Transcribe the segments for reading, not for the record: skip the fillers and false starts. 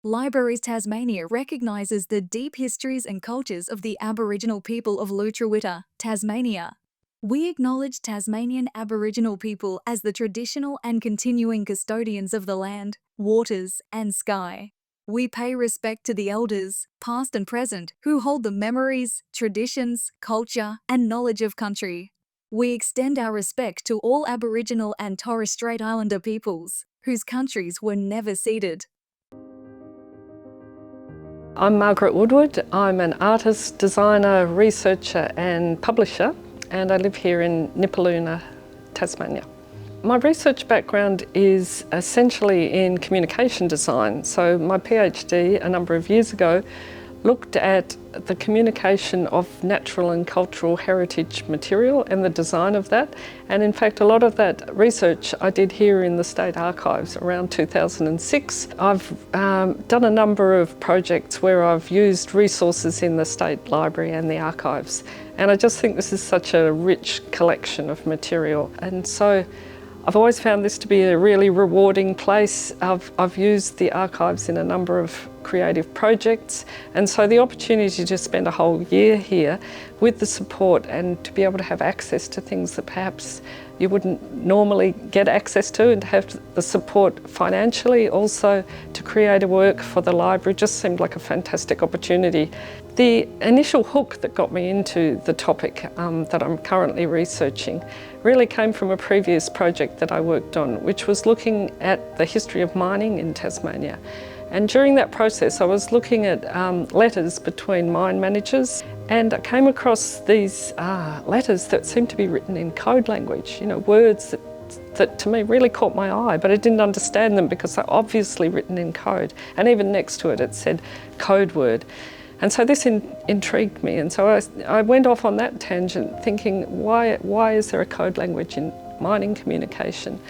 Libraries Tasmania recognises the deep histories and cultures of the Aboriginal people of Lutruwita, Tasmania. We acknowledge Tasmanian Aboriginal people as the traditional and continuing custodians of the land, waters, and sky. We pay respect to the elders, past and present, who hold the memories, traditions, culture, and knowledge of country. We extend our respect to all Aboriginal and Torres Strait Islander peoples, whose countries were never ceded. I'm Margaret Woodward. I'm an artist, designer, researcher and publisher, and I live here in Nipaluna, Tasmania. My research background is essentially in communication design. So my PhD a number of years ago looked at the communication of natural and cultural heritage material and the design of that. And in fact, a lot of that research I did here in the State Archives around 2006. I've done a number of projects where I've used resources in the State Library and the archives. And I just think this is such a rich collection of material. And so I've always found this to be a really rewarding place. I've used the archives in a number of creative projects, and so the opportunity to spend a whole year here with the support and to be able to have access to things that perhaps you wouldn't normally get access to, and to have the support financially also to create a work for the library just seemed like a fantastic opportunity. The initial hook that got me into the topic that I'm currently researching really came from a previous project that I worked on, which was looking at the history of mining in Tasmania. And during that process, I was looking at letters between mine managers, and I came across these letters that seemed to be written in code language, words that to me really caught my eye, but I didn't understand them because they're obviously written in code. And even next to it, it said code word. And so this intrigued me, and so I went off on that tangent thinking, why is there a code language in mining communication?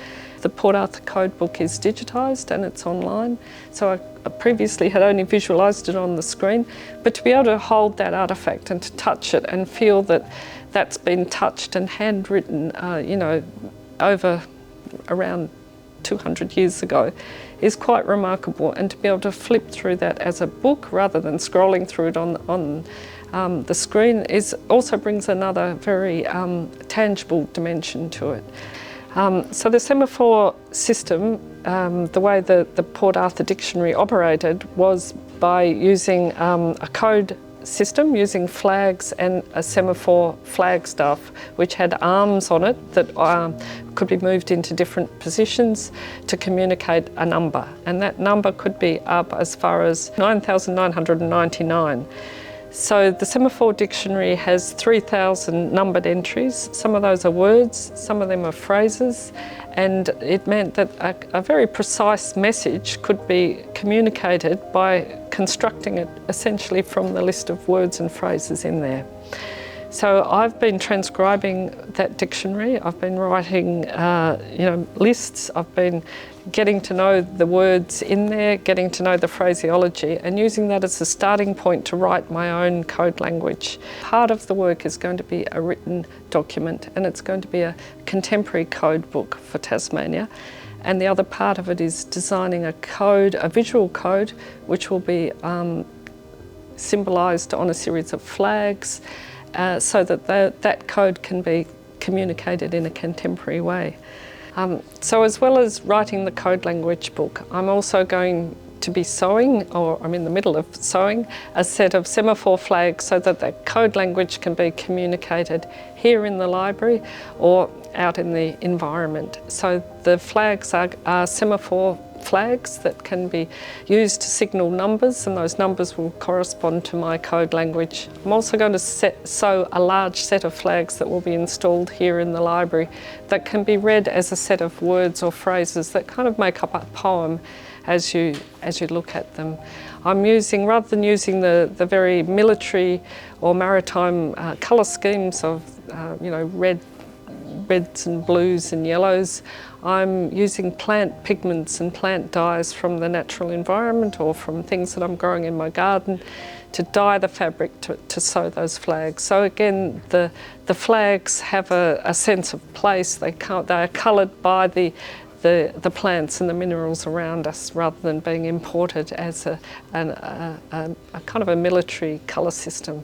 The Port Arthur code book is digitised and it's online, so I previously had only visualised it on the screen, but to be able to hold that artefact and to touch it and feel that that's been touched and handwritten, over around 200 years ago is quite remarkable, and to be able to flip through that as a book rather than scrolling through it on the screen also brings another very tangible dimension to it. So the Semaphore system, the way the Port Arthur Dictionary operated was by using a code system, using flags and a semaphore flagstaff, which had arms on it that could be moved into different positions to communicate a number. And that number could be up as far as 9,999. So the Semaphore Dictionary has 3,000 numbered entries. Some of those are words, some of them are phrases, and it meant that a very precise message could be communicated by constructing it essentially from the list of words and phrases in there. So I've been transcribing that dictionary, I've been writing lists, I've been getting to know the words in there, getting to know the phraseology, and using that as a starting point to write my own code language. Part of the work is going to be a written document, and it's going to be a contemporary code book for Tasmania. And the other part of it is designing a code, a visual code, which will be symbolised on a series of flags, so that that code can be communicated in a contemporary way. So as well as writing the code language book, I'm also going to be sewing, or I'm in the middle of sewing, a set of semaphore flags so that that code language can be communicated here in the library or out in the environment. So the flags are semaphore flags that can be used to signal numbers, and those numbers will correspond to my code language. I'm also going to sew a large set of flags that will be installed here in the library that can be read as a set of words or phrases that kind of make up a poem as you look at them. I'm using, rather than using the very military or maritime colour schemes of reds and blues and yellows, I'm using plant pigments and plant dyes from the natural environment or from things that I'm growing in my garden to dye the fabric to sew those flags. So again, the flags have a sense of place. They are coloured by the the plants and the minerals around us rather than being imported as a kind of a military colour system.